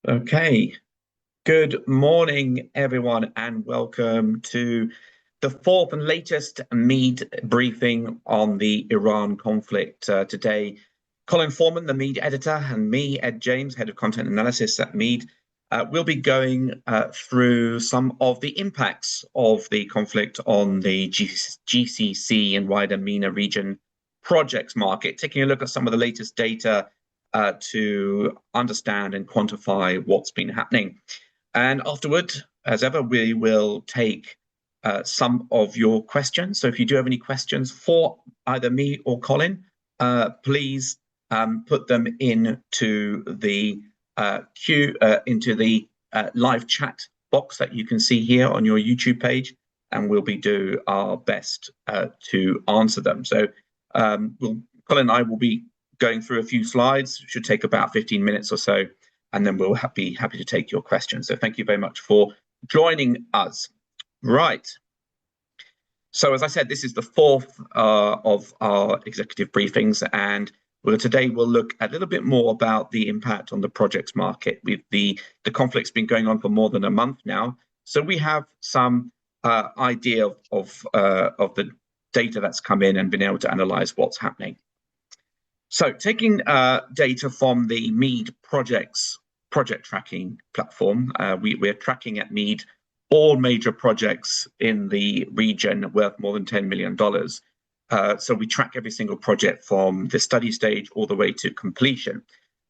Okay, good morning, everyone, and welcome to the fourth and latest MEED briefing on the Iran conflict. Today, Colin Foreman, the MEED editor, and me, Ed James, head of content analysis at MEED, will be going through some of the impacts of the conflict on the GCC and wider MENA region projects market, taking a look at some of the latest data to understand and quantify what's been happening. And afterward, as ever, we will take some of your questions. So if you do have any questions for either me or Colin, please put them into the live chat box that you can see here on your YouTube page, and we'll do our best to answer them. So Colin and I will be going through a few slides. It should take about 15 minutes or so, and then we'll be happy to take your questions. So thank you very much for joining us. Right. So as I said, this is the fourth of our executive briefings, and today we'll look a little bit more about the impact on the projects market. The conflict's been going on for more than a month now, so we have some idea of the data that's come in and been able to analyze what's happening. So taking data from the MEED project tracking platform, we're tracking at MEED all major projects in the region worth more than $10 million. So we track every single project from the study stage all the way to completion.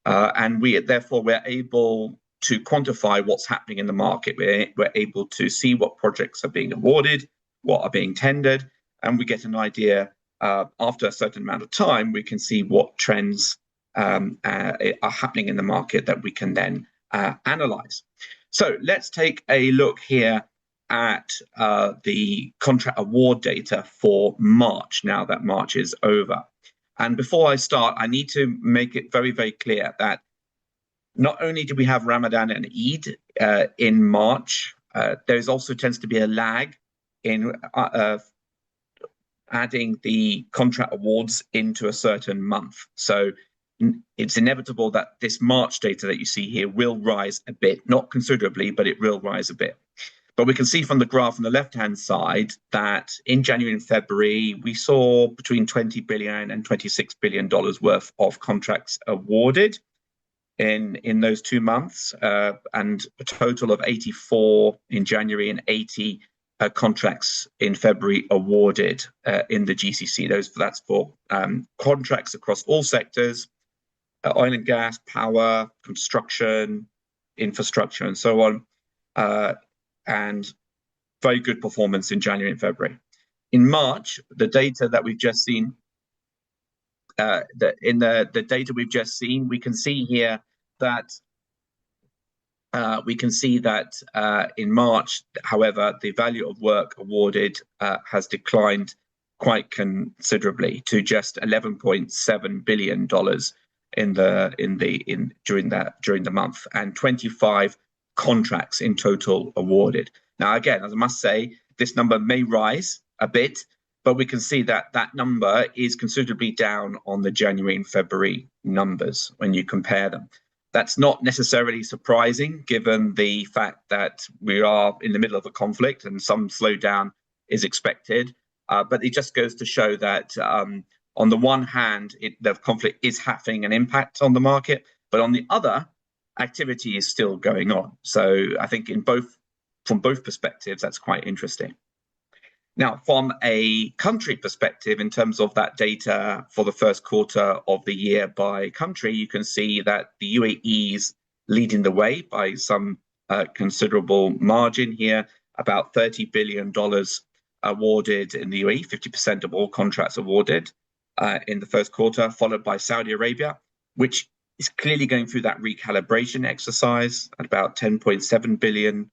And therefore we're able to quantify what's happening in the market. We're able to see what projects are being awarded, what are being tendered, and we get an idea. After a certain amount of time, we can see what trends are happening in the market that we can then analyze. So let's take a look here at the contract award data for March, now that March is over. And before I start, I need to make it very, very clear that not only do we have Ramadan and Eid in March, there also tends to be a lag in adding the contract awards into a certain month. So it's inevitable that this March data that you see here will rise a bit, not considerably, but it will rise a bit. But we can see from the graph on the left-hand side that in January and February, we saw between $20 billion and $26 billion worth of contracts awarded in those 2 months, and a total of 84 in January and 80 contracts in February awarded in the GCC. That's for contracts across all sectors, oil and gas, power, construction, infrastructure, and so on, and very good performance in January and February. In March, the data that we've just seen, the data we've just seen, we can see here that in March, however, the value of work awarded has declined quite considerably to just $11.7 billion during the month, and 25 contracts in total awarded. Now, again, as I must say, this number may rise a bit, but we can see that that number is considerably down on the January and February numbers when you compare them. That's not necessarily surprising, given the fact that we are in the middle of a conflict and some slowdown is expected. But it just goes to show that on the one hand, the conflict is having an impact on the market, but on the other, activity is still going on. So I think from both perspectives, that's quite interesting. Now, from a country perspective, in terms of that data for the first quarter of the year by country, you can see that the UAE is leading the way by some considerable margin here, about $30 billion awarded in the UAE, 50% of all contracts awarded in the first quarter, followed by Saudi Arabia, which is clearly going through that recalibration exercise at about $10.7 billion,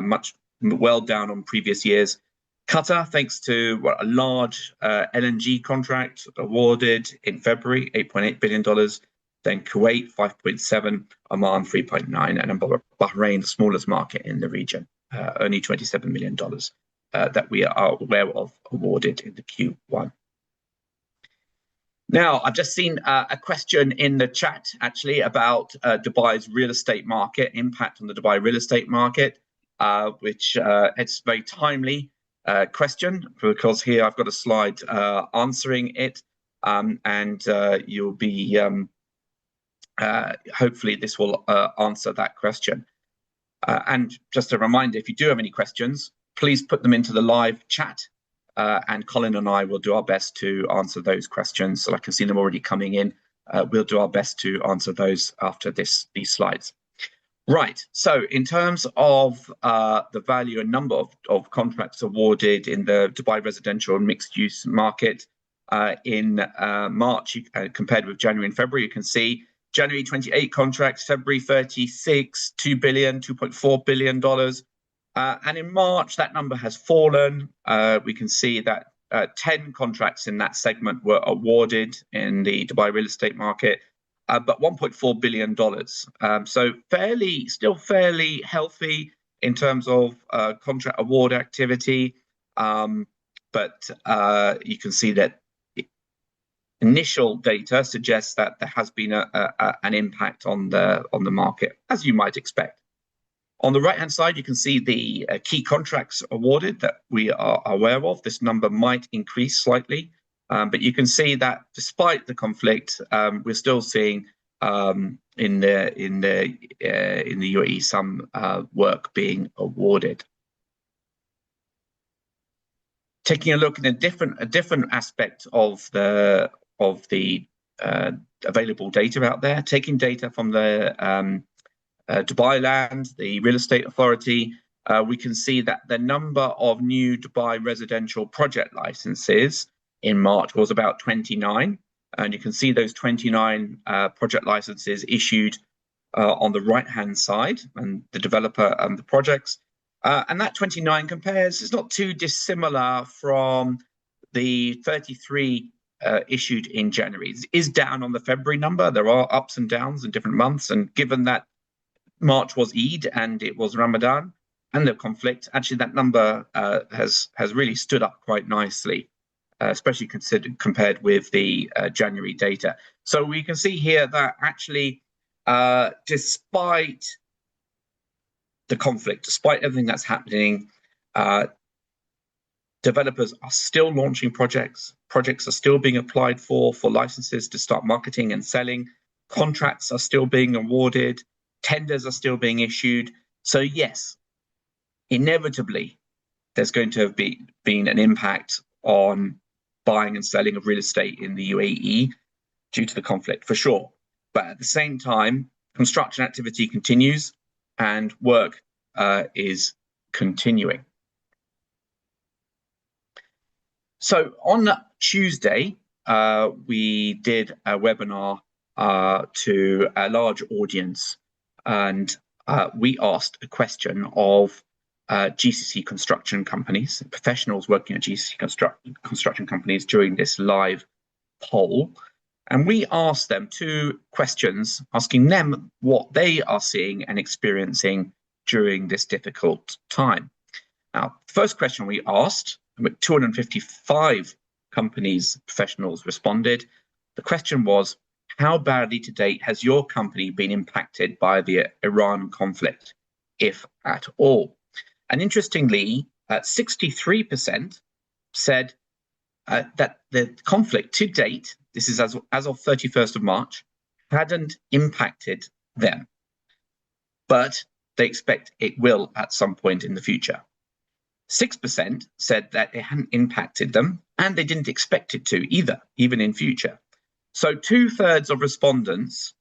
much well down on previous years. Qatar, thanks to a large LNG contract awarded in February, $8.8 billion. Then Kuwait, 5.7, Oman, 3.9, and Bahrain, the smallest market in the region, only $27 million that we are aware of awarded in the Q1. Now, I've just seen a question in the chat, actually, about Dubai's real estate market, impact on the Dubai real estate market, which it's a very timely question, because here I've got a slide answering it, and you'll be, hopefully this will answer that question. And just a reminder, if you do have any questions, please put them into the live chat. And Colin and I will do our best to answer those questions. So I can see them already coming in. We'll do our best to answer those after these slides. Right, so in terms of the value and number of contracts awarded in the Dubai residential and mixed use market in March compared with January and February, you can see January 28 contracts, February 36, $2 billion, $2.4 billion. And in March, that number has fallen. We can see that 10 contracts in that segment were awarded in the Dubai real estate market, but $1.4 billion. So still fairly healthy in terms of contract award activity. But you can see that initial data suggests that there has been an impact on the market, as you might expect. On the right-hand side, you can see the key contracts awarded that we are aware of. This number might increase slightly, but you can see that despite the conflict, we're still seeing in the UAE some work being awarded. Taking a look at a different aspect of the available data out there, taking data from the Dubai Land, the real estate authority, we can see that the number of new Dubai residential project licenses in March was about 29. And you can see those 29 project licenses issued on the right-hand side, and the developer and the projects. And that 29 compares, it's not too dissimilar from the 33 issued in January. It is down on the February number. There are ups and downs in different months, and given that March was Eid and it was Ramadan and the conflict, actually that number has really stood up quite nicely, especially compared with the January data. So we can see here that actually, despite the conflict, despite everything that's happening, developers are still launching projects. Projects are still being applied for licenses to start marketing and selling. Contracts are still being awarded. Tenders are still being issued. So yes, inevitably, there's going to have been an impact on buying and selling of real estate in the UAE due to the conflict, for sure. But at the same time, construction activity continues and work is continuing. So on Tuesday, we did a webinar to a large audience, and we asked a question of GCC construction companies, professionals working at GCC construction companies during this live poll. And we asked them 2 questions, asking them what they are seeing and experiencing during this difficult time. Now, first question we asked, 255 companies, professionals responded. The question was, how badly to date has your company been impacted by the Iran conflict, if at all? And interestingly, 63% said that the conflict to date, this is as of 31st of March, hadn't impacted them, but they expect it will at some point in the future. 6% said that it hadn't impacted them and they didn't expect it to either, even in future. So 2/3 of respondents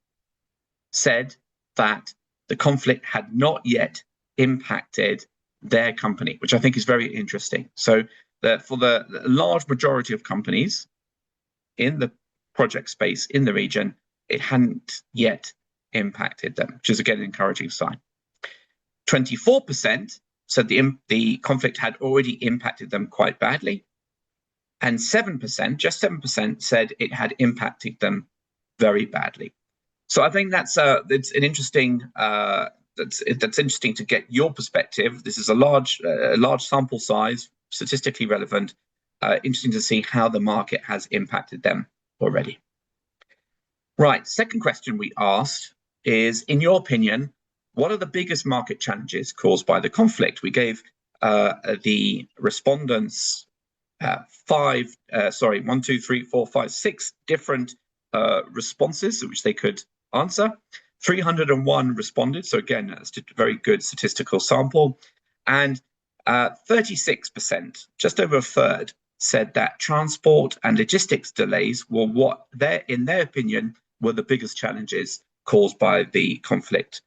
said that the conflict had not yet impacted their company, which I think is very interesting. So for the large majority of companies in the project space in the region, it hadn't yet impacted them, which is again an encouraging sign. 24% said the conflict had already impacted them quite badly, and 7%, just 7%, said it had impacted them very badly. So I think that's it's an interesting that's interesting to get your perspective. This is a large sample size, statistically relevant. Interesting to see how the market has impacted them. already. Right, second question we asked is, in your opinion, what are the biggest market challenges caused by the conflict? We gave the respondents 6 different responses which they could answer. 301 responded, so again, that's a very good statistical sample, and 36%, just over a third, said that transport and logistics delays were what, in their opinion, were the biggest challenges caused by the conflict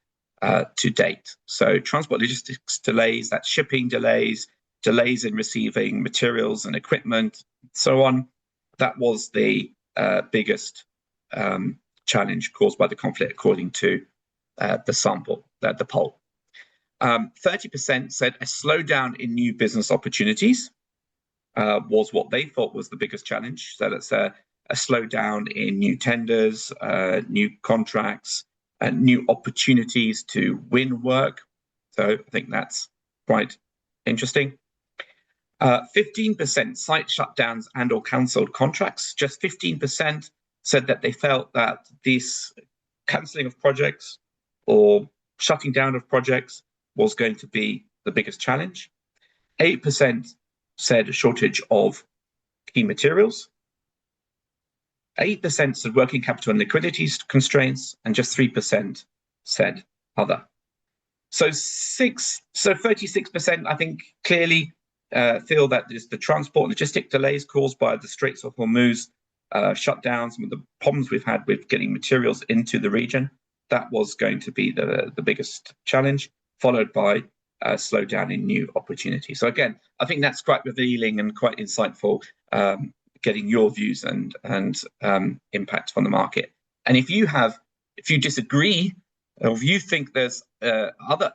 to date. So transport logistics delays, that's shipping delays, delays in receiving materials and equipment, so on. That was the biggest challenge caused by the conflict, according to the sample, the poll. 30% said a slowdown in new business opportunities was what they thought was the biggest challenge. So that's a slowdown in new tenders, new contracts, and new opportunities to win work. So I think that's quite interesting. 15% site shutdowns and or cancelled contracts. Just 15% said that they felt that this cancelling of projects or shutting down of projects was going to be the biggest challenge. 8% said a shortage of key materials. 8% said working capital and liquidity constraints, and just 3% said other. So 36%, I think, clearly feel that there's the transport and logistic delays caused by the Straits of Hormuz shutdowns, and the problems we've had with getting materials into the region. That was going to be the biggest challenge, followed by a slowdown in new opportunities. So again, I think that's quite revealing and quite insightful, getting your views and impact on the market. And if you disagree, or if you think there's other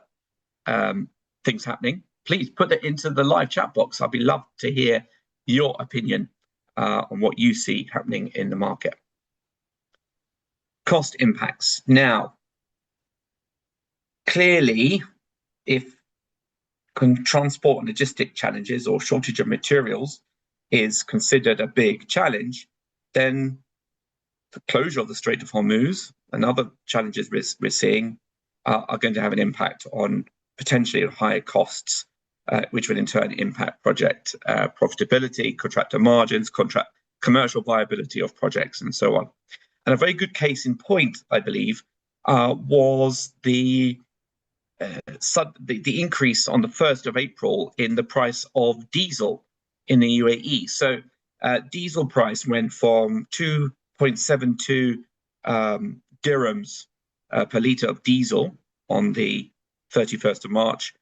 things happening, please put it into the live chat box. I'd be love to hear your opinion on what you see happening in the market. Cost impacts. Now, clearly, if transport and logistic challenges or shortage of materials is considered a big challenge, then the closure of the Strait of Hormuz and other challenges we're seeing are going to have an impact on potentially higher costs, which would in turn impact project profitability, contractor margins, commercial viability of projects, and so on. And a very good case in point, I believe, was the increase on the 1st of April in the price of diesel in the UAE. So diesel price went from 2.72 dirhams per litre of diesel on the 31st of March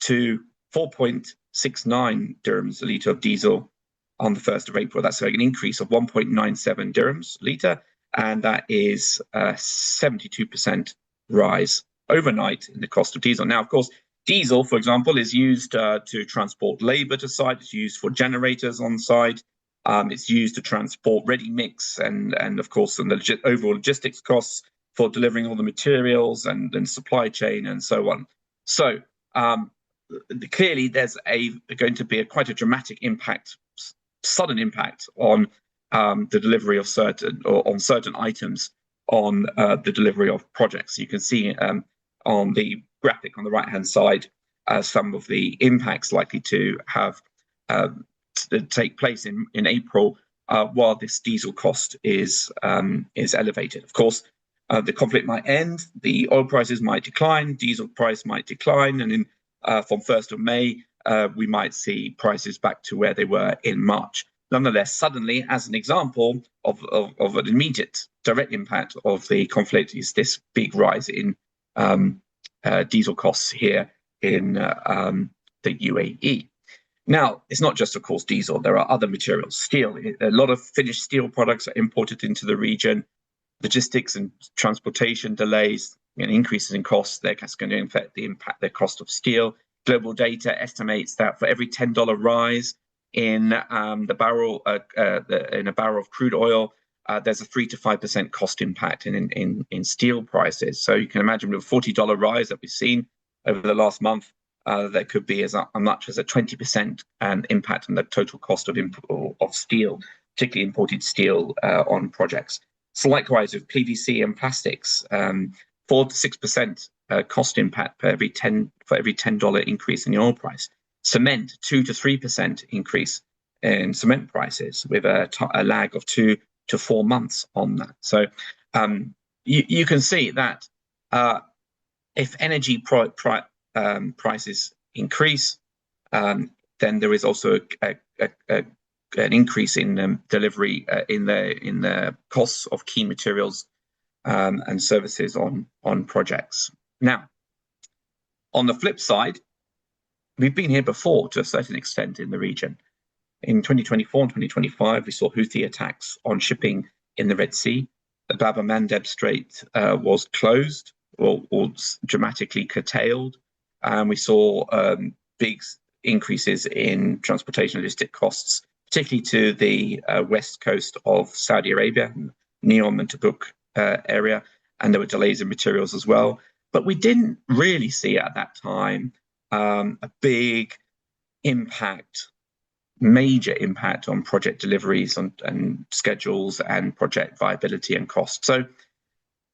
to 4.69 dirhams a litre of diesel on the 1st of April. That's an increase of 1.97 dirhams a litre, and that is a 72% rise overnight in the cost of diesel. Now, of course, diesel, for example, is used to transport labour to site. It's used for generators on site. It's used to transport ready mix and of course, and the overall logistics costs for delivering all the materials and supply chain and so on. So clearly, there's going to be quite a dramatic impact, sudden impact on the delivery of certain items on the delivery of projects. You can see on the graphic on the right-hand side some of the impacts likely to have take place in April while this diesel cost is elevated. Of course, the conflict might end, the oil prices might decline, diesel price might decline, and from 1st of May, we might see prices back to where they were in March. Nonetheless, suddenly, as an example of an immediate direct impact of the conflict, is this big rise in diesel costs here in the UAE. Now, it's not just, of course, diesel. There are other materials. Steel. A lot of finished steel products are imported into the region. Logistics and transportation delays and increases in costs, that's going to impact the cost of steel. Global data estimates that for every $10 rise in a barrel of crude oil, there's a 3 to 5% cost impact in steel prices. So you can imagine with a $40 rise that we've seen over the last month, there could be as much as a 20% impact on the total cost of steel particularly imported steel on projects. So likewise with PVC and plastics, 4 to 6% cost impact for every $10 increase in the oil price. Cement, 2 to 3% increase in cement prices, with a lag of 2 to 4 months on that. So you can see that if energy prices increase, then there is also an increase in delivery in the costs of key materials and services on projects. Now, on the flip side, we've been here before to a certain extent in the region. In 2024 and 2025, we saw Houthi attacks on shipping in the Red Sea. The Bab el-Mandeb Strait was closed or dramatically curtailed, and we saw big increases in transportation logistic costs, particularly to the west coast of Saudi Arabia, Neom and Tabuk area, and there were delays in materials as well. But we didn't really see at that time a big impact, major impact on project deliveries and schedules and project viability and cost. So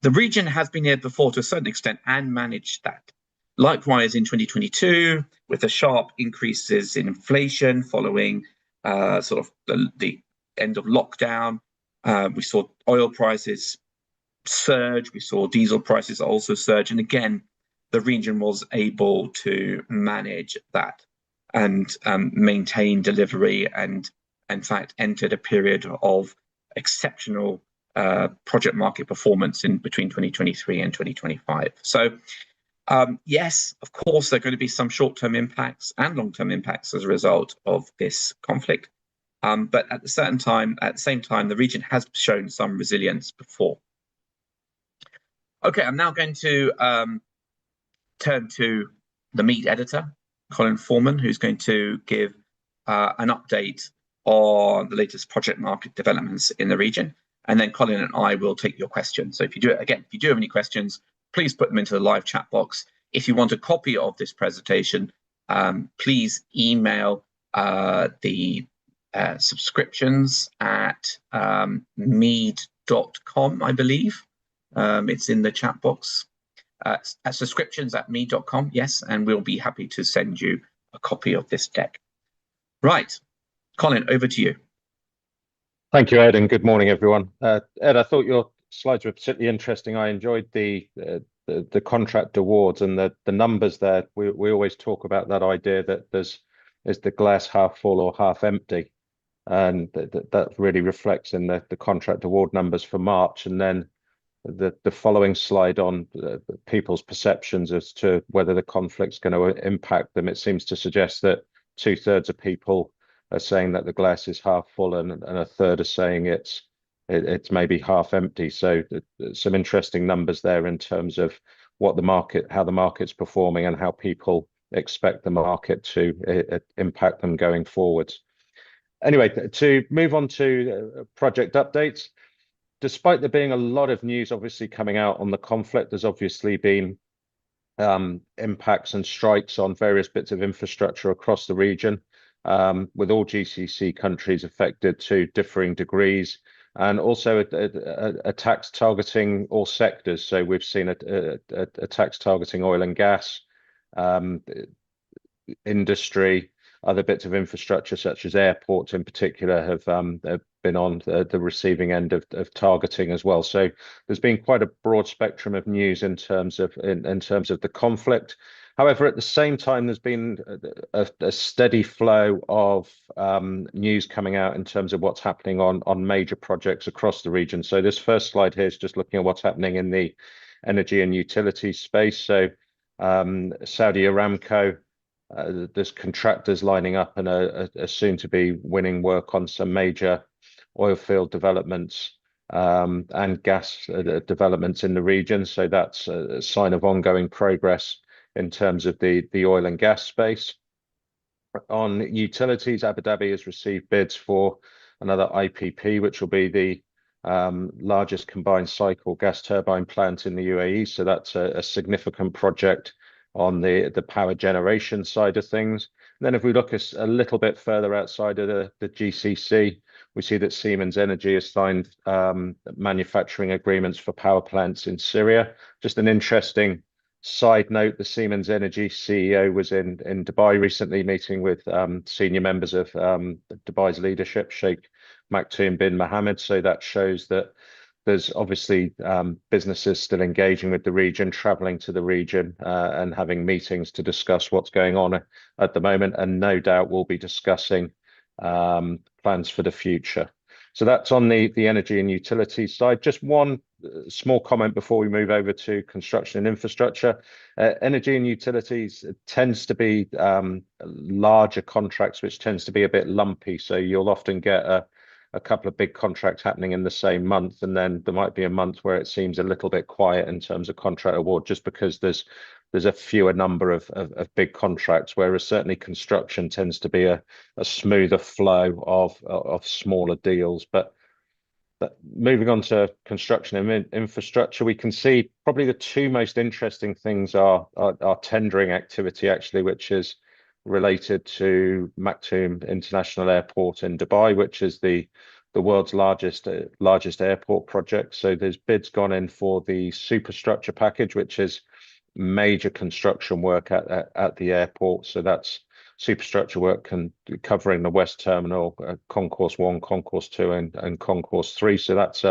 the region has been here before to a certain extent and managed that. Likewise, in 2022, with the sharp increases in inflation following sort of the end of lockdown, we saw oil prices surge, we saw diesel prices also surge, and again, the region was able to manage that and maintain delivery, and in fact entered a period of exceptional project market performance in between 2023 and 2025. So yes, of course, there are going to be some short-term impacts and long-term impacts as a result of this conflict. But at the same time, the region has shown some resilience before. Okay, I'm now going to turn to the MEED editor, Colin Foreman, who's going to give an update on the latest project market developments in the region. And then Colin and I will take your questions. So if you do have any questions, please put them into the live chat box. If you want a copy of this presentation, please email the subscriptions at meed.com, I believe. It's in the chat box. Subscriptions at meed.com, yes, and we'll be happy to send you a copy of this deck. Right, Colin, over to you. Thank you, Ed, and good morning, everyone. Ed, I thought your slides were particularly interesting. I enjoyed the contract awards and the numbers there. We always talk about that idea that is the glass half full or half empty, and that really reflects in the contract award numbers for March. And then the following slide on people's perceptions as to whether the conflict's going to impact them. It seems to suggest that 2/3 of people are saying that the glass is half full, and a third are saying it's maybe half empty. So some interesting numbers there in terms of how the market's performing and how people expect the market to impact them going forwards. Anyway, to move on to project updates. Despite there being a lot of news obviously coming out on the conflict, there's obviously been impacts and strikes on various bits of infrastructure across the region, with all GCC countries affected to differing degrees, and also attacks targeting all sectors. So we've seen attacks targeting oil and gas, industry, other bits of infrastructure such as airports in particular have been on the receiving end of targeting as well. So there's been quite a broad spectrum of news in terms of the conflict. However, at the same time, there's been a steady flow of news coming out in terms of what's happening on major projects across the region. So this first slide here is just looking at what's happening in the energy and utility space. So Saudi Aramco, there's contractors lining up and are soon to be winning work on some major oil field developments and gas developments in the region. So that's a sign of ongoing progress in terms of the oil and gas space. On utilities, Abu Dhabi has received bids for another IPP, which will be the largest combined cycle gas turbine plant in the UAE. So that's a significant project on the power generation side of things. And then if we look a little bit further outside of the GCC, We see that Siemens Energy has signed manufacturing agreements for power plants in Syria. Just an interesting side note, the Siemens Energy CEO was in Dubai recently, meeting with senior members of Dubai's leadership, Sheikh Maktoum bin Mohammed. So that shows that there's obviously businesses still engaging with the region, traveling to the region and having meetings to discuss what's going on at the moment. And no doubt we'll be discussing plans for the future. So that's on the energy and utilities side. Just one small comment before we move over to construction and infrastructure. Energy and utilities tends to be larger contracts, which tends to be a bit lumpy. So you'll often get a couple of big contracts happening in the same month, and then there might be a month where it seems a little bit quiet in terms of contract award, just because there's a fewer number of big contracts, whereas certainly construction tends to be a smoother flow of smaller deals. But moving on to construction and infrastructure, we can see probably the two most interesting things are tendering activity, actually, which is related to Maktoum International Airport in Dubai, which is the world's largest airport project. So there's bids gone in for the superstructure package, which is major construction work at the airport. So that's superstructure work covering the West Terminal, Concourse 1, Concourse 2, and Concourse 3. So that's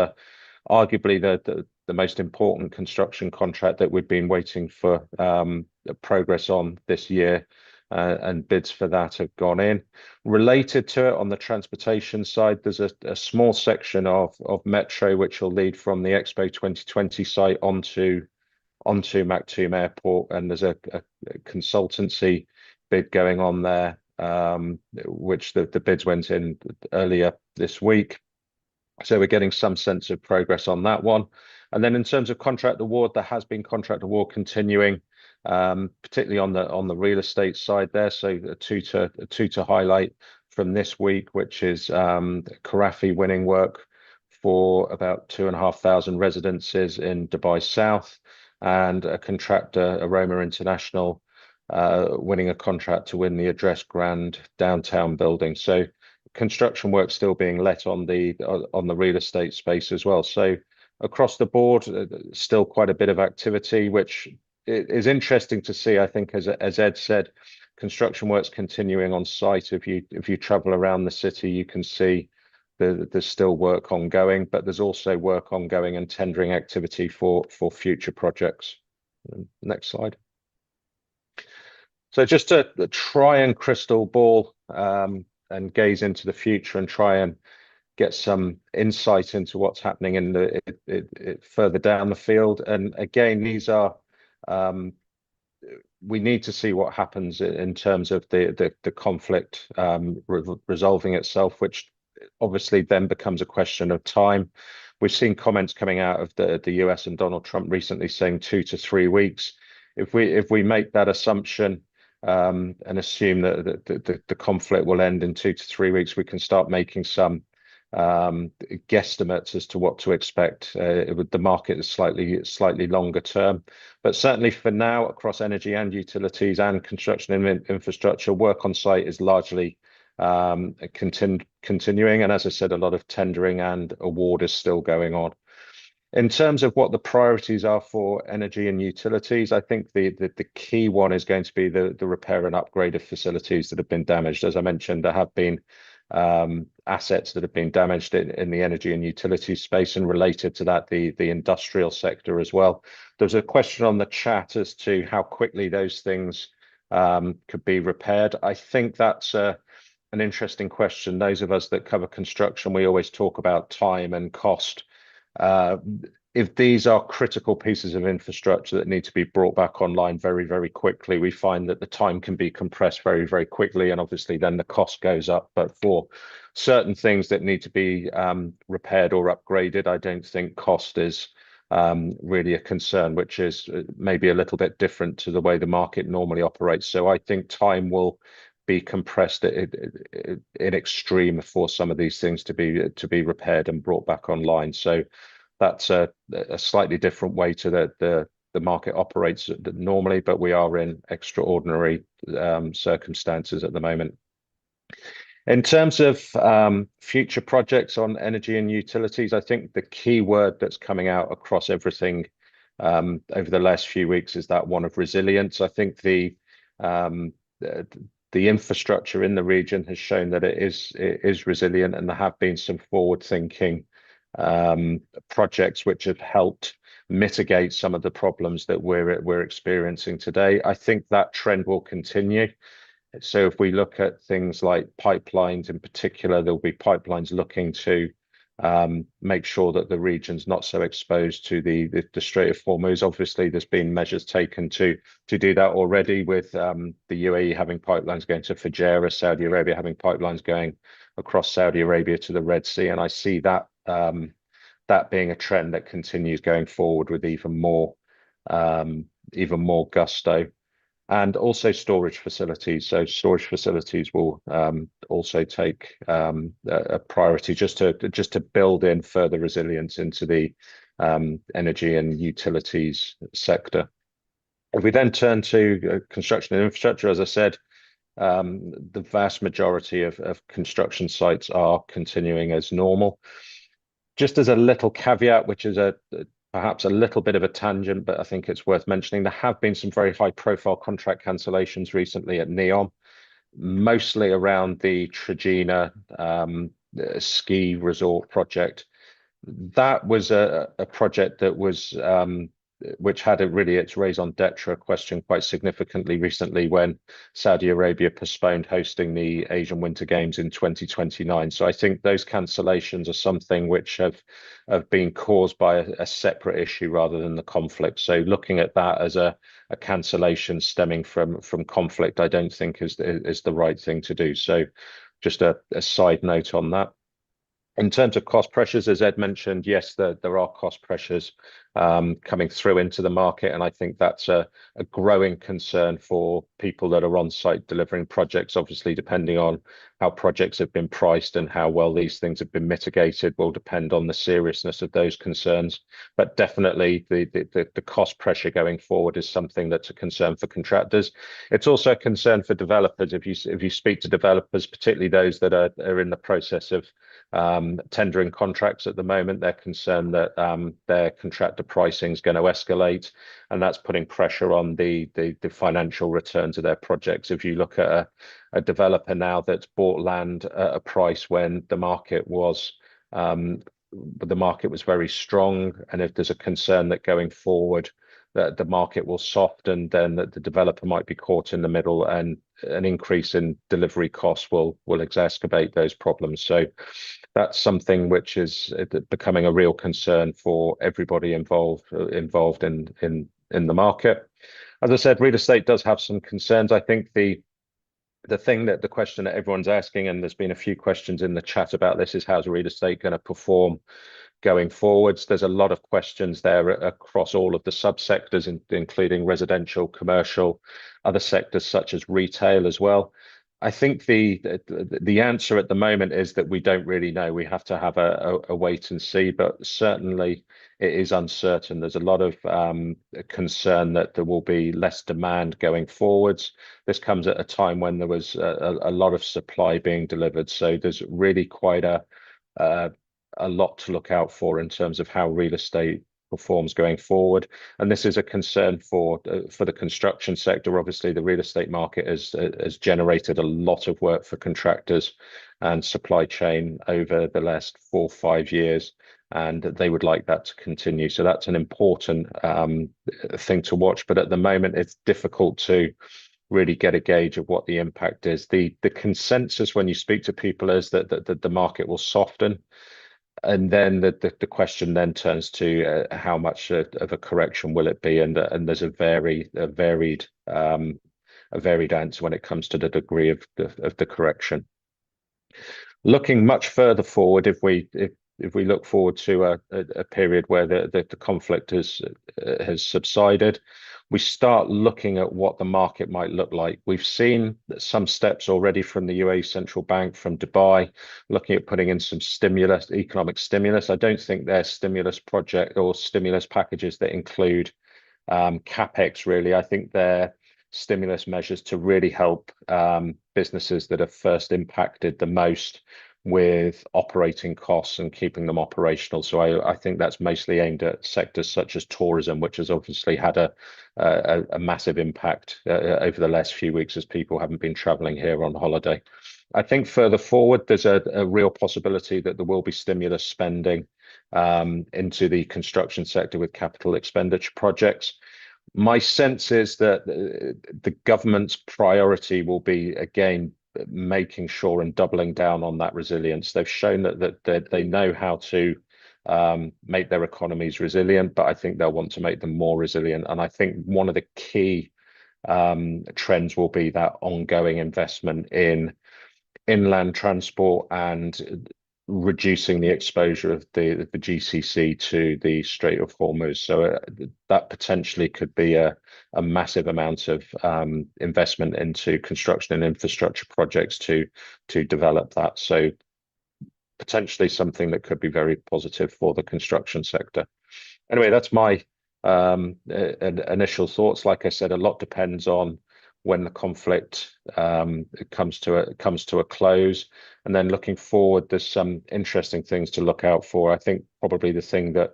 arguably the most important construction contract that we've been waiting for progress on this year. And bids for that have gone in. Related to it, on the transportation side, there's a small section of metro which will lead from the Expo 2020 site onto Maktoum Airport, and there's a consultancy bid going on there, which the bids went in earlier this week. So we're getting some sense of progress on that one. And then in terms of contract award, there has been contract award continuing, particularly on the real estate side there. So two to highlight from this week, which is Karafi winning work for about 2,500 residences in Dubai South, and a contractor, Aroma International, winning a contract to win the Address Grand downtown building. So construction work still being let on the real estate space as well. So across the board, still quite a bit of activity, which is interesting to see. I think, as Ed said, construction work's continuing on site. If you travel around the city, you can see there's still work ongoing, but there's also work ongoing and tendering activity for future projects. Next slide. So just to try and crystal ball and gaze into the future and try and get some insight into what's happening in further down the field. And again, these are we need to see what happens in terms of the conflict resolving itself, which obviously then becomes a question of time. We've seen comments coming out of the US and Donald Trump recently saying 2 to 3 weeks. If we make that assumption and assume that the conflict will end in 2 to 3 weeks, we can start making some guesstimates as to what to expect. The market is slightly longer term, but certainly for now, across energy and utilities and construction and infrastructure, work on site is largely continuing. And as I said, a lot of tendering and award is still going on. In terms of what the priorities are for energy and utilities, I think the key one is going to be the repair and upgrade of facilities that have been damaged. As I mentioned, there have been assets that have been damaged in the energy and utility space, and related to that, the industrial sector as well. There's a question on the chat as to how quickly those things could be repaired. I think that's an interesting question. Those of us that cover construction, we always talk about time and cost. If these are critical pieces of infrastructure that need to be brought back online very, very quickly, we find that the time can be compressed very, very quickly, and obviously then the cost goes up. But for certain things that need to be repaired or upgraded, I don't think cost is really a concern, which is maybe a little bit different to the way the market normally operates. So I think time will be compressed in extreme for some of these things to be repaired and brought back online. So that's a slightly different way to the market operates normally, but we are in extraordinary circumstances at the moment. In terms of future projects on energy and utilities, I think the key word that's coming out across everything over the last few weeks is that one of resilience. I think um, the infrastructure in the region has shown that it is resilient, and there have been some forward-thinking projects which have helped mitigate some of the problems that we're experiencing today. I think that trend will continue. So if we look at things like pipelines in particular, there'll be pipelines looking to make sure that the region's not so exposed to the Strait of Hormuz. Obviously, there's been measures taken to do that already, with the UAE having pipelines going to Fujairah, Saudi Arabia having pipelines going across Saudi Arabia to the Red Sea, and I see that that being a trend that continues going forward with even more gusto. And also storage facilities. So storage facilities will also take a priority, just to build in further resilience into the energy and utilities sector. If we then turn to construction and infrastructure, as I said, the vast majority of construction sites are continuing as normal. Just as a little caveat, which is perhaps a little bit of a tangent, but I think it's worth mentioning, there have been some very high-profile contract cancellations recently at NEOM, mostly around the Trojena ski resort project. That was a project that was which had its raison d'etre question quite significantly recently when Saudi Arabia postponed hosting the Asian Winter Games in 2029. So I think those cancellations are something which have been caused by a separate issue rather than the conflict. So looking at that as a cancellation stemming from conflict, I don't think is the right thing to do. So just a side note on that. In terms of cost pressures, as Ed mentioned, yes, there are cost pressures coming through into the market, and I think that's a growing concern for people that are on site delivering projects. Obviously, depending on how projects have been priced and how well these things have been mitigated will depend on the seriousness of those concerns. But definitely the cost pressure going forward is something that's a concern for contractors. It's also a concern for developers. If you speak to developers, particularly those that are in the process of tendering contracts at the moment, they're concerned that their contractor pricing is going to escalate, and that's putting pressure on the financial returns of their projects. If you look at a developer now that's bought land at a price when the market was very strong, and if there's a concern that going forward that the market will soften, then that the developer might be caught in the middle, and an increase in delivery costs will exacerbate those problems. So that's something which is becoming a real concern for everybody involved in the market. As I said, real estate does have some concerns. I think the question that everyone's asking, and there's been a few questions in the chat about this, is how's real estate going to perform going forwards? There's a lot of questions there across all of the subsectors, including residential, commercial, other sectors such as retail as well. I think the answer at the moment is that we don't really know. We have to have a wait and see, but certainly it is uncertain. There's a lot of concern that there will be less demand going forwards. This comes at a time when there was a lot of supply being delivered. So there's really quite a lot to look out for in terms of how real estate performs going forward, and this is a concern for the construction sector. Obviously, the real estate market has generated a lot of work for contractors and supply chain over the last 4 or 5 years, and they would like that to continue. So that's an important thing to watch. But at the moment, it's difficult to really get a gauge of what the impact is. The consensus when you speak to people is that the market will soften. And then the question then turns to how much of a correction will it be, and there's a varied answer when it comes to the degree of the correction. Looking much further forward, if we look forward to a period where the conflict has subsided, we start looking at what the market might look like. We've seen some steps already from the UAE Central Bank, from Dubai, looking at putting in some economic stimulus. I don't think they're stimulus project or stimulus packages that include capex, really. I think they're stimulus measures to really help businesses that are first impacted the most with operating costs and keeping them operational. So I think that's mostly aimed at sectors such as tourism, which has obviously had a massive impact over the last few weeks as people haven't been traveling here on holiday. I think further forward, there's a real possibility that there will be stimulus spending into the construction sector with capital expenditure projects. My sense is that the government's priority will be, again, making sure and doubling down on that resilience. They've shown that they know how to make their economies resilient, but I think they'll want to make them more resilient. And I think one of the key trends will be that ongoing investment in inland transport and reducing the exposure of the GCC to the Strait of Hormuz. So that potentially could be a massive amount of investment into construction and infrastructure projects to develop that. So potentially something that could be very positive for the construction sector. Anyway, that's my initial thoughts. Like I said, a lot depends on when the conflict comes to a close, and then looking forward, there's some interesting things to look out for. I think probably the thing that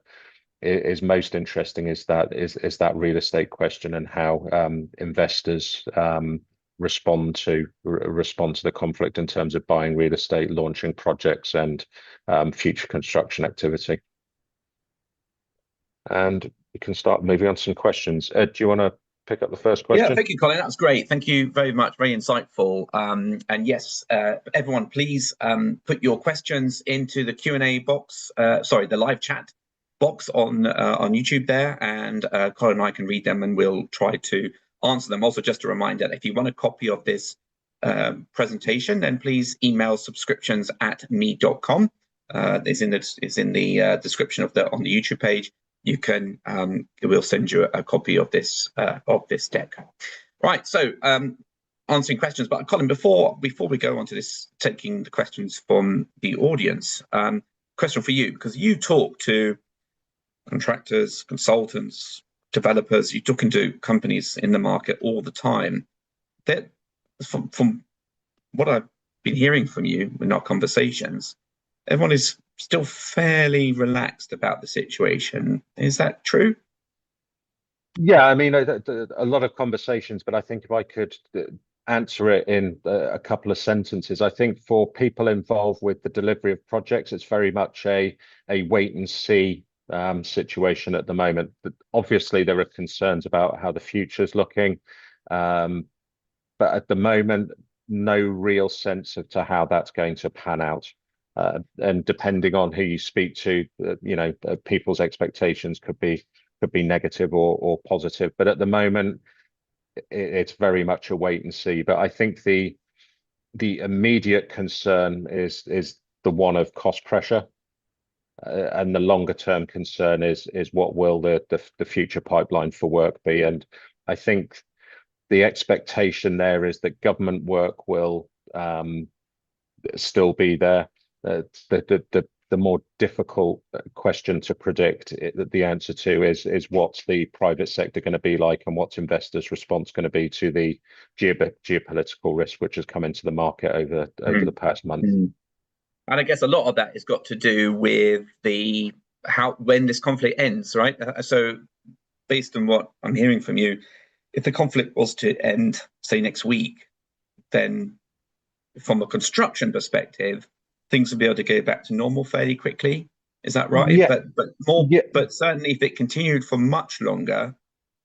is most interesting is that real estate question and how investors respond to the conflict in terms of buying real estate, launching projects, and future construction activity. And we can start moving on to some questions. Ed, do you want to pick up the first question? Yeah, thank you, Colin. That's great. Thank you very much. Very insightful. And yes, everyone, please put your questions into the Q&A box. Sorry, the live chat box on YouTube there, and Colin and I can read them, and we'll try to answer them. Also, just a reminder, if you want a copy of this presentation, then please email subscriptions@meed.com. It's in the description on the YouTube page. You can we'll send you a copy of this deck. Right, so answering questions. But Colin, before we go on to this, taking the questions from the audience, question for you, because you talk to contractors, consultants, developers, you're talking to companies in the market all the time. That from what I've been hearing from you in our conversations, everyone is still fairly relaxed about the situation. Is that true? Yeah, I mean, a lot of conversations, but I think if I could answer it in a couple of sentences, I think for people involved with the delivery of projects, it's very much a wait and see situation at the moment. But obviously, there are concerns about how the future is looking, but at the moment, no real sense of to how that's going to pan out. And depending on who you speak to, people's expectations could be negative or positive. But at the moment, it's very much a wait and see. But I think the immediate concern is the one of cost pressure, and the longer term concern is what will the future pipeline for work be. And I think the expectation there is that government work will still be there. The more difficult question to predict, the answer to is what's the private sector going to be like, and what's investors' response going to be to the geopolitical risk which has come into the market over the past month. And I guess a lot of that has got to do with when this conflict ends, right? So based on what I'm hearing from you, if the conflict was to end, say, next week, then from a construction perspective, things will be able to go back to normal fairly quickly. Is that right? Yeah. But certainly if it continued for much longer,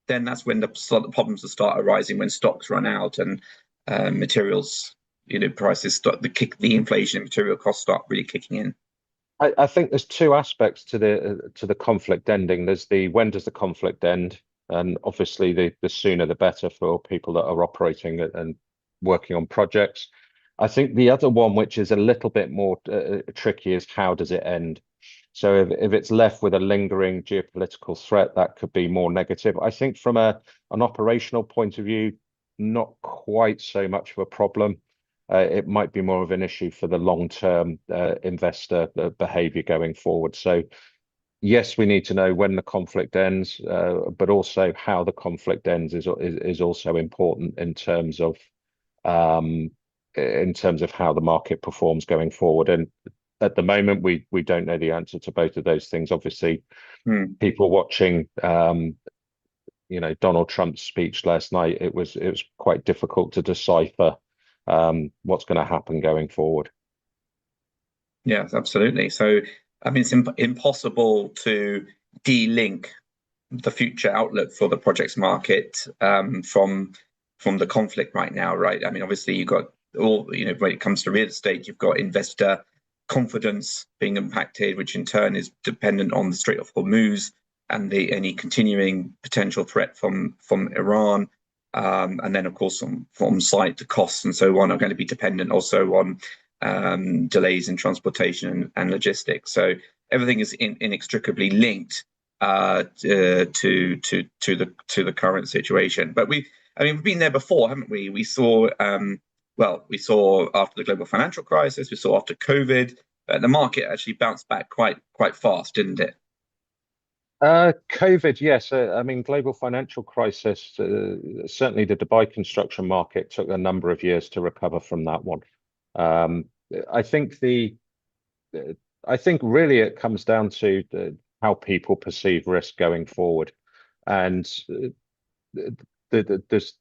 then that's when the problems will start arising, when stocks run out and materials, prices start the inflation and material costs start really kicking in. I think there's two aspects to the conflict ending. There's when does the conflict end? And obviously the sooner the better for people that are operating and working on projects. I think the other one, which is a little bit more tricky, is how does it end? So if it's left with a lingering geopolitical threat, that could be more negative. I think from an operational point of view, not quite so much of a problem. It might be more of an issue for the long-term investor behavior going forward. So yes, we need to know when the conflict ends, but also how the conflict ends is also important in terms of in terms of how the market performs going forward. And at the moment, we don't know the answer to both of those things. Obviously, people watching, Donald Trump's speech last night, it was quite difficult to decipher what's going to happen going forward. Yes, absolutely. So, I mean, it's impossible to de-link the future outlook for the projects market from the conflict right now, right? I mean, obviously, you've got all, when it comes to real estate, you've got investor confidence being impacted, which in turn is dependent on the Strait of Hormuz and any continuing potential threat from Iran. And then, of course, from site to costs and so on are going to be dependent also on delays in transportation and logistics. So everything is inextricably linked to the current situation. But we've been there before, haven't we? We saw we saw after the global financial crisis, we saw after COVID, the market actually bounced back quite fast, didn't it? COVID, yes. I mean, global financial crisis, certainly the Dubai construction market took a number of years to recover from that one. I think really it comes down to how people perceive risk going forward, and there's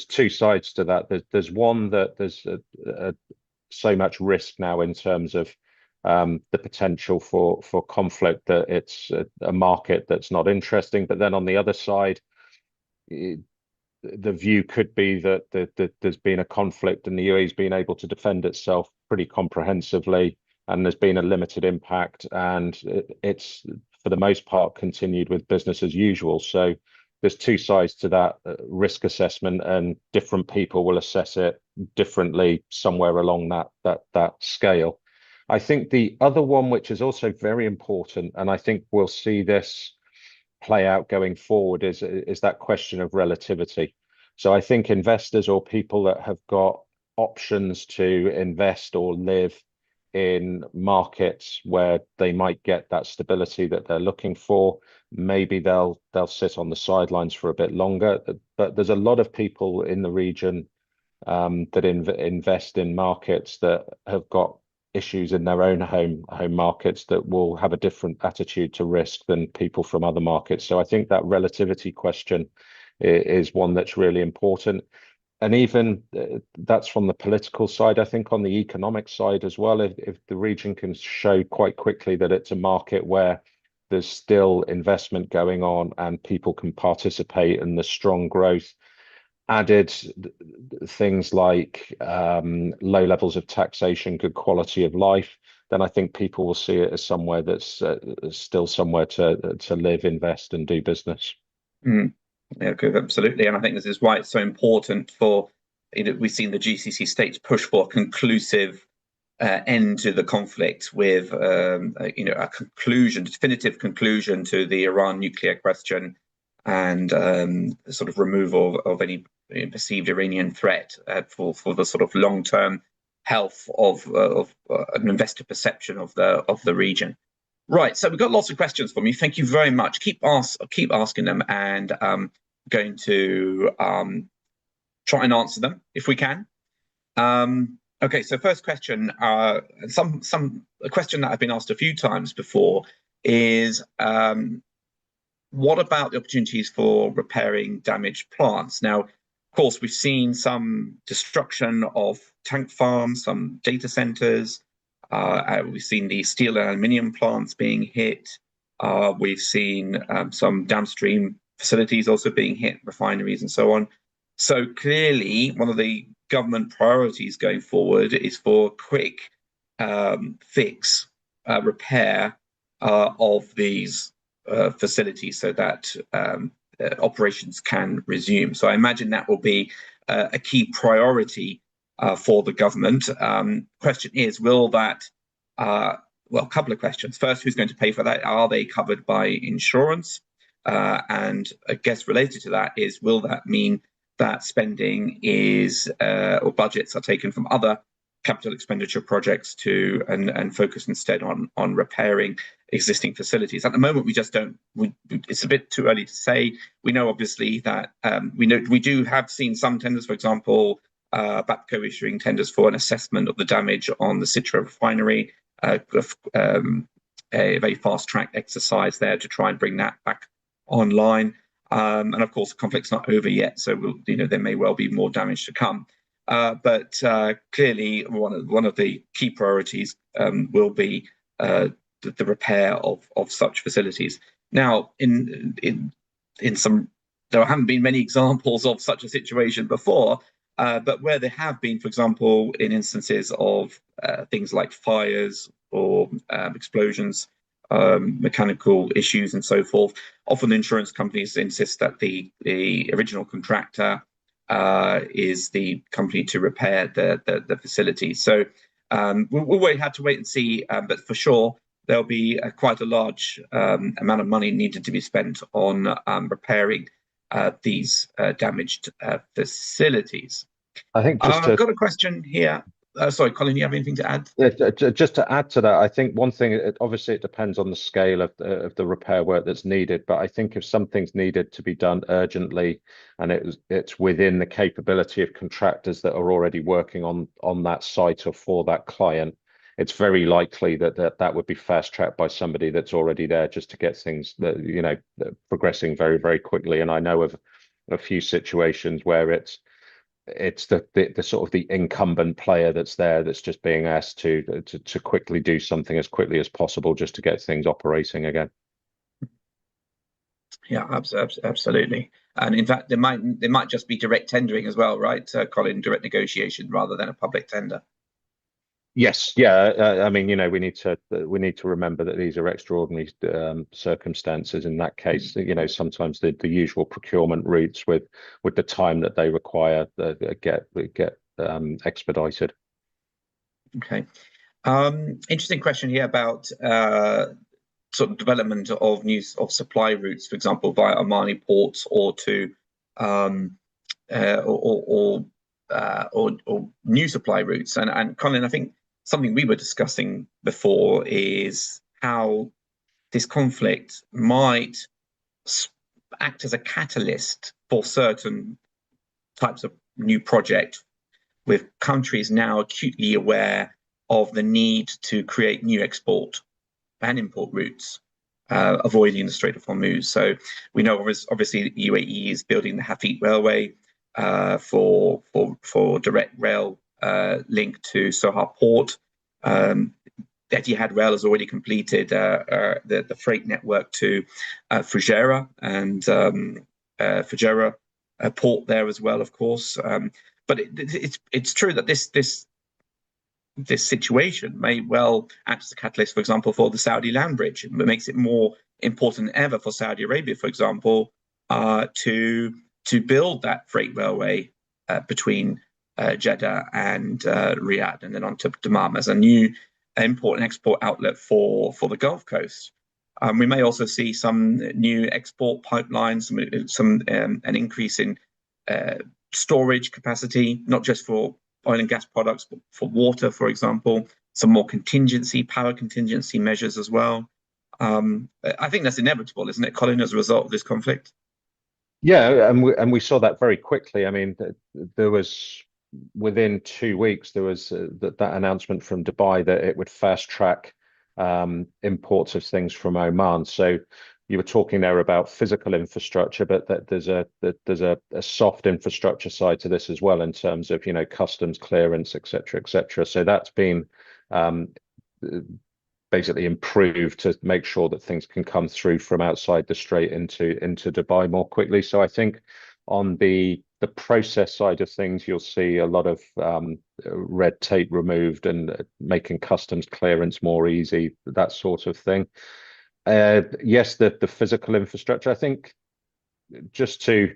two sides to that. There's one that there's so much risk now in terms of the potential for conflict that it's a market that's not interesting. But then on the other side, the view could be that there's been a conflict and the UAE's been able to defend itself pretty comprehensively, and there's been a limited impact, and it's for the most part continued with business as usual. So there's two sides to that risk assessment, and different people will assess it differently somewhere along that scale. I think the other one, which is also very important, and I think we'll see this play out going forward, is that question of relativity. So I think investors or people that have got options to invest or live in markets where they might get that stability that they're looking for, maybe they'll sit on the sidelines for a bit longer. But there's a lot of people in the region that invest in markets that have got issues in their own home markets that will have a different attitude to risk than people from other markets. So I think that relativity question is one that's really important. And even that's from the political side. I think on the economic side as well, if the region can show quite quickly that it's a market where there's still investment going on and people can participate in the strong growth, added things like low levels of taxation, good quality of life, then I think people will see it as somewhere that's still somewhere to live, invest, and do business. Yeah, absolutely. And I think this is why it's so important for, we've seen the GCC states push for a conclusive end to the conflict with, a definitive conclusion to the Iran nuclear question, and sort of removal of any perceived Iranian threat for the sort of long-term health of an investor perception of the region. Right, so we've got lots of questions from you. Thank you very much. Keep asking them, and going to try and answer them if we can. Okay, so first question, a question that I've been asked a few times before is, what about the opportunities for repairing damaged plants? Now, of course, we've seen some destruction of tank farms, some data centers. We've seen the steel and aluminium plants being hit. We've seen some downstream facilities also being hit, refineries and so on. So clearly, one of the government priorities going forward is for quick fix, repair of these facilities so that operations can resume. So I imagine that will be a key priority for the government. Question is, will that, well, a couple of questions. First, who's going to pay for that? Are they covered by insurance? And I guess related to that is, will that mean that spending is, or budgets are taken from other capital expenditure projects to and focus instead on repairing existing facilities? At the moment, we just don't. It's a bit too early to say. We know obviously that we do have seen some tenders, for example, BAPCO issuing tenders for an assessment of the damage on the Citra refinery, a very fast-track exercise there to try and bring that back online. And of course, the conflict's not over yet, so there may well be more damage to come. But clearly, one of the key priorities will be the repair of such facilities. Now, in some, there haven't been many examples of such a situation before, but where there have been, for example, in instances of things like fires or explosions, mechanical issues, and so forth, often insurance companies insist that the original contractor is the company to repair the facility. So we'll have to wait and see, but for sure there'll be quite a large amount of money needed to be spent on repairing these damaged facilities. I think I've got a question here. Sorry, Colin, you have anything to add? Just to add to that, I think one thing, obviously it depends on the scale of the repair work that's needed, but I think if something's needed to be done urgently and it's within the capability of contractors that are already working on that site or for that client, it's very likely that would be fast tracked by somebody that's already there, just to get things progressing very, very quickly. And I know of a few situations where it's the sort of the incumbent player that's there that's just being asked to quickly do something as quickly as possible just to get things operating again. Yeah, absolutely. And in fact, there might just be direct tendering as well, right, Colin? Direct negotiation rather than a public tender. Yes, yeah. I mean, we need to remember that these are extraordinary circumstances. In that case, sometimes the usual procurement routes with the time that they require get expedited. Okay. Interesting question here about sort of development of supply routes, for example, via Omani ports or to or new supply routes. And Colin, I think something we were discussing before is how this conflict might act as a catalyst for certain types of new project, with countries now acutely aware of the need to create new export and import routes, avoiding the Strait of Hormuz. So we know obviously the UAE is building the Hafid Railway for direct rail link to Sohar Port. Etihad Rail has already completed the freight network to Fujairah and Fujairah port there as well, of course. But it's true that this situation may well act as a catalyst, for example, for the Saudi land bridge. It makes it more important than ever for Saudi Arabia, for example, to build that freight railway between Jeddah and Riyadh, and then on to Dammam as a new import and export outlet for the Gulf Coast. We may also see some new export pipelines, an increase in storage capacity, not just for oil and gas products, but for water, for example, some more power contingency measures as well. I think that's inevitable, isn't it, Colin, as a result of this conflict? Yeah, and we saw that very quickly. I mean, there was, within 2 weeks, there was that announcement from Dubai that it would fast track imports of things from Oman. So you were talking there about physical infrastructure, but that there's a soft infrastructure side to this as well, in terms of customs clearance, etc., etc. So that's been basically improved to make sure that things can come through from outside the strait into Dubai more quickly. So I think on the process side of things, you'll see a lot of red tape removed and making customs clearance more easy, that sort of thing. Yes, the physical infrastructure, I think, just to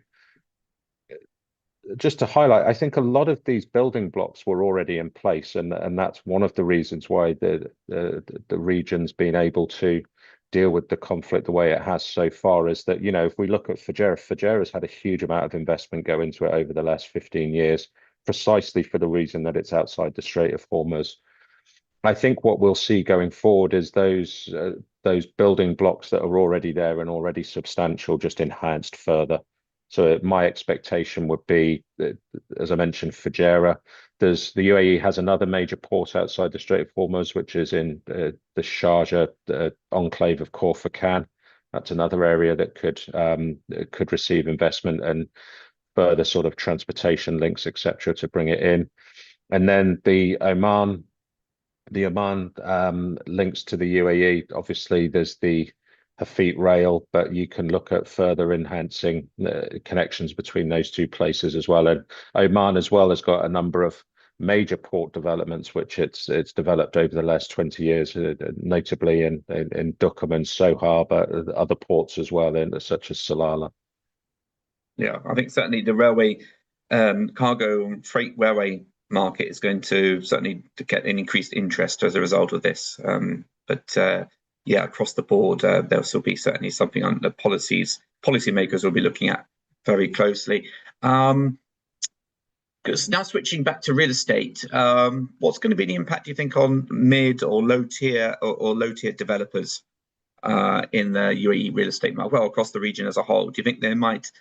highlight, I think a lot of these building blocks were already in place, and that's one of the reasons why the region's been able to deal with the conflict the way it has so far, is that, if we look at Fujairah's had a huge amount of investment go into it over the last 15 years, precisely for the reason that it's outside the Strait of Hormuz. I think what we'll see going forward is those building blocks that are already there and already substantial just enhanced further. So my expectation would be, as I mentioned, Fujairah. The UAE has another major port outside the Strait of Hormuz, which is in the Sharjah enclave of Khor Fakkan. That's another area that could receive investment and further sort of transportation links, etc., to bring it in. And then the Oman links to the UAE. Obviously, there's the Hafid rail, but you can look at further enhancing connections between those two places as well. And Oman as well has got a number of major port developments, which it's developed over the last 20 years, notably in Duqm and Sohar, but other ports as well, such as Salalah. Yeah, I think certainly the railway, cargo and freight railway market is going to certainly get an increased interest as a result of this. Yeah, across the board, there'll still be certainly something on the policymakers will be looking at very closely. Now switching back to real estate, what's going to be the impact, do you think, on mid or low tier or low tier developers in the UAE real estate market, well, across the region as a whole? Do you think there might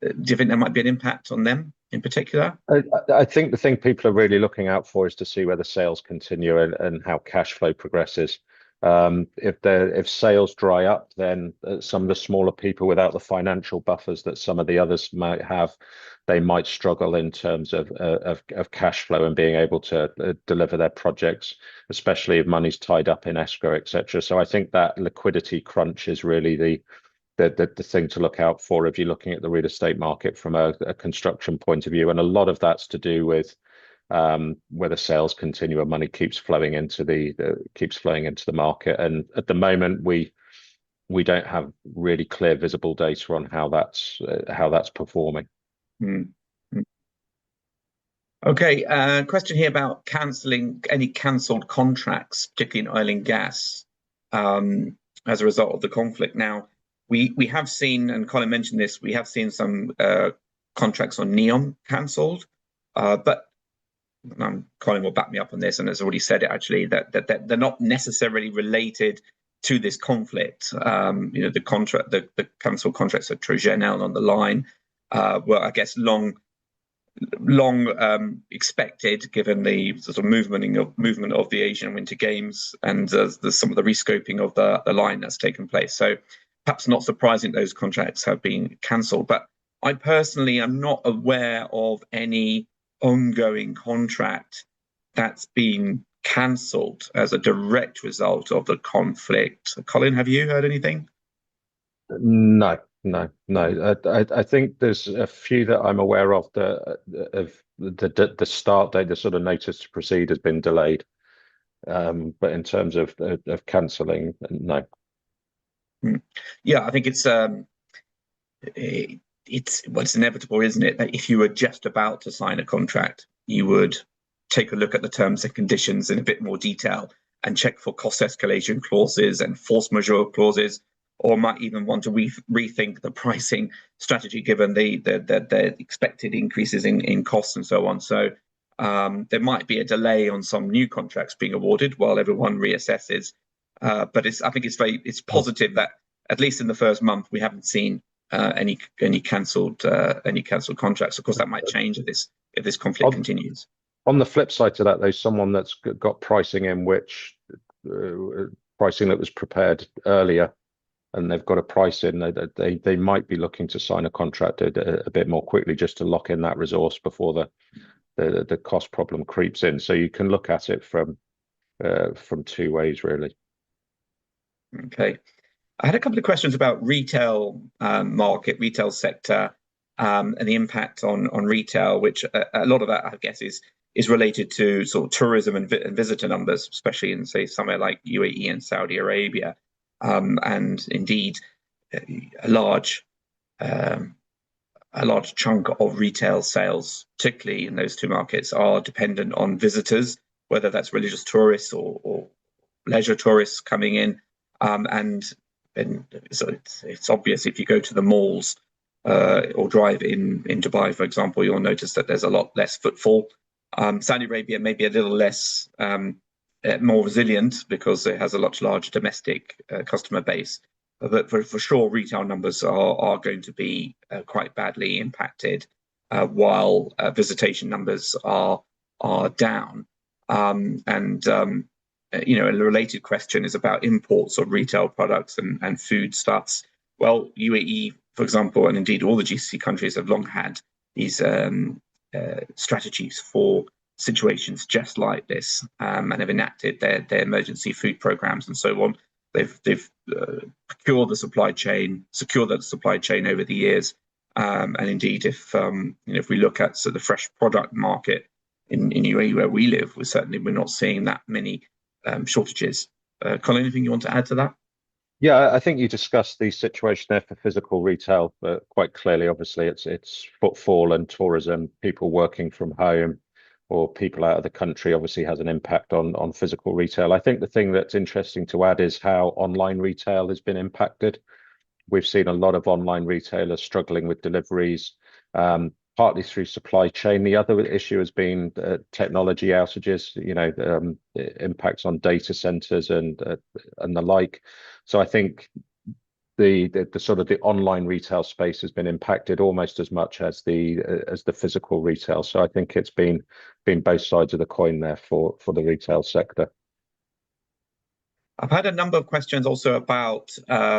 be an impact on them in particular? I think the thing people are really looking out for is to see whether sales continue and how cash flow progresses. If sales dry up, then some of the smaller people without the financial buffers that some of the others might have, they might struggle in terms of cash flow and being able to deliver their projects, especially if money's tied up in escrow, etc. So I think that liquidity crunch is really the thing to look out for if you're looking at the real estate market from a construction point of view. And a lot of that's to do with whether sales continue and money keeps flowing into the market. And at the moment, we don't have really clear, visible data on how that's performing. Okay, question here about cancelling any cancelled contracts, particularly in oil and gas, as a result of the conflict. Now, we have seen, and Colin mentioned this, we have seen some contracts on NEOM cancelled, but Colin will back me up on this, and has already said it actually, that they're not necessarily related to this conflict. The cancelled contracts at Trojanel on the line were, I guess, long expected, given the sort of movement of the Asian Winter Games and some of the rescoping of the line that's taken place. So perhaps not surprising those contracts have been cancelled, but I personally am not aware of any ongoing contract that's been cancelled as a direct result of the conflict. Colin, have you heard anything? No. I think there's a few that I'm aware of that the start date, the sort of notice to proceed, has been delayed. But in terms of cancelling, no. Yeah, I think it's inevitable, isn't it, that if you were just about to sign a contract, you would take a look at the terms and conditions in a bit more detail and check for cost escalation clauses and force majeure clauses, or might even want to rethink the pricing strategy given the expected increases in costs and so on. So there might be a delay on some new contracts being awarded while everyone reassesses. But I think it's positive that at least in the first month we haven't seen any cancelled contracts. Of course, that might change if this conflict continues. On the flip side to that, there's someone that's got pricing in which pricing that was prepared earlier, and they've got a price in. They might be looking to sign a contract a bit more quickly just to lock in that resource before the cost problem creeps in. So you can look at it from two ways, really. Okay. I had a couple of questions about retail retail sector, and the impact on retail, which a lot of that, I guess, is related to sort of tourism and visitor numbers, especially in, say, somewhere like UAE and Saudi Arabia, and indeed a large chunk of retail sales, particularly in those two markets, are dependent on visitors, whether that's religious tourists or leisure tourists coming in, and so it's obvious if you go to the malls or drive in Dubai, for example, you'll notice that there's a lot less footfall. Saudi Arabia may be a little less more resilient because it has a much larger domestic customer base. but for sure, retail numbers are going to be quite badly impacted, while visitation numbers are down. You know, a related question is about imports of retail products and foodstuffs. Well, UAE, for example, and indeed all the GCC countries have long had these strategies for situations just like this, and have enacted their emergency food programs and so on. They've procured the supply chain, secured the supply chain over the years, and indeed, if you know, if we look at the fresh product market in UAE where we live, we're not seeing that many shortages. Colin, anything you want to add to that? Yeah, I think you discussed the situation there for physical retail quite clearly. Obviously, it's footfall and tourism, people working from home or people out of the country obviously has an impact on physical retail. I think the thing that's interesting to add is how online retail has been impacted. We've seen a lot of online retailers struggling with deliveries, partly through supply chain. The other issue has been technology outages, you know, impacts on data centers and the like. So I think the sort of the online retail space has been impacted almost as much as the physical retail. So I think it's been both sides of the coin there for the retail sector. I've had a number of questions also about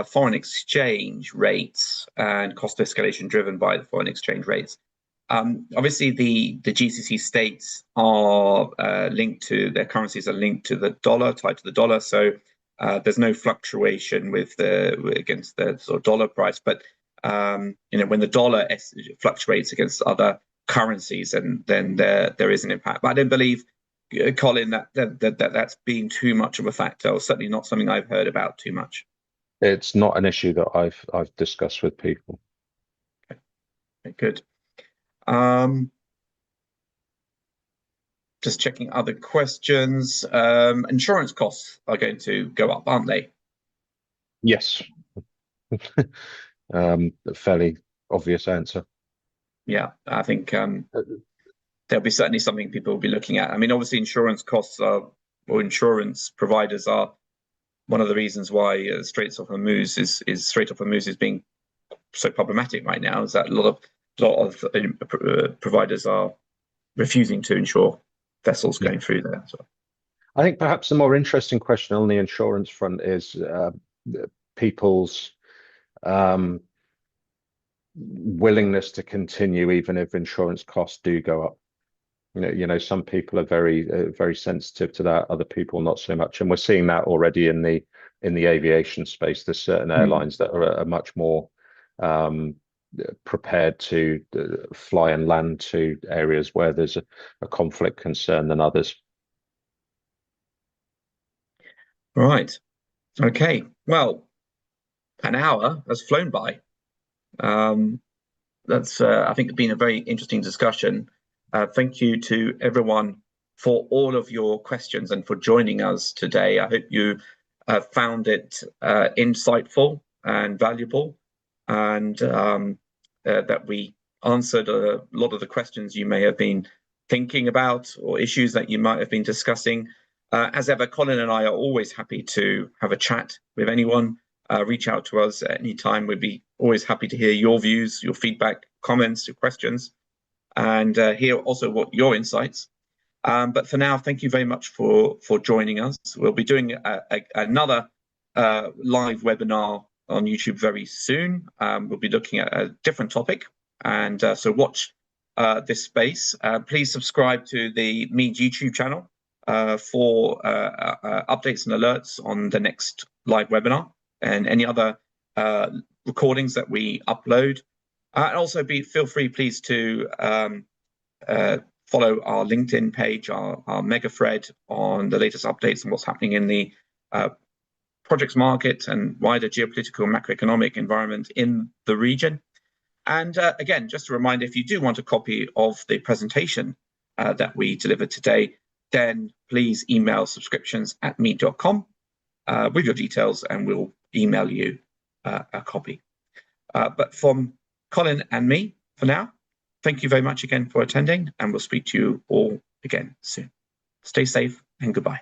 foreign exchange rates and cost escalation driven by the foreign exchange rates. Obviously, the GCC states are linked to, their currencies are linked to the dollar, tied to the dollar. So there's no fluctuation against the sort of dollar price. But you know, when the dollar fluctuates against other currencies, and then there is an impact. But I don't believe, Colin, that's been too much of a factor, or certainly not something I've heard about too much. It's not an issue that I've discussed with people. Okay, good. Just checking other questions. Insurance costs are going to go up, aren't they? Yes. A fairly obvious answer. Yeah, I think there'll be certainly something people will be looking at. I mean, obviously, insurance costs or insurance providers are one of the reasons why Strait of Hormuz is being so problematic right now. Is that a lot of providers are refusing to insure vessels going through there. So I think perhaps the more interesting question on the insurance front is people's willingness to continue even if insurance costs do go up. You know, some people are very sensitive to that. Other people not so much, and we're seeing that already in the aviation space. There's certain airlines that are much more prepared to fly and land to areas where there's a conflict concern than others. Right. Okay. Well, an hour has flown by. That's I think been a very interesting discussion. Thank you to everyone for all of your questions and for joining us today. I hope you found it insightful and valuable, and that we answered a lot of the questions you may have been thinking about or issues that you might have been discussing. As ever, Colin and I are always happy to have a chat with anyone. Reach out to us at any time. We'd be always happy to hear your views, your feedback, comments, your questions, and hear also what your insights. But for now, thank you very much for joining us. We'll be doing another live webinar on YouTube very soon. We'll be looking at a different topic, and so watch this space. Please subscribe to the MEED YouTube channel for updates and alerts on the next live webinar and any other recordings that we upload. And also feel free, please, to follow our LinkedIn page, our mega thread on the latest updates and what's happening in the projects market and wider geopolitical macroeconomic environment in the region. And again, just a reminder, if you do want a copy of the presentation that we delivered today, then please email subscriptions@meed.com with your details, and we'll email you a copy. But from Colin and me, for now, thank you very much again for attending, and we'll speak to you all again soon. Stay safe and goodbye.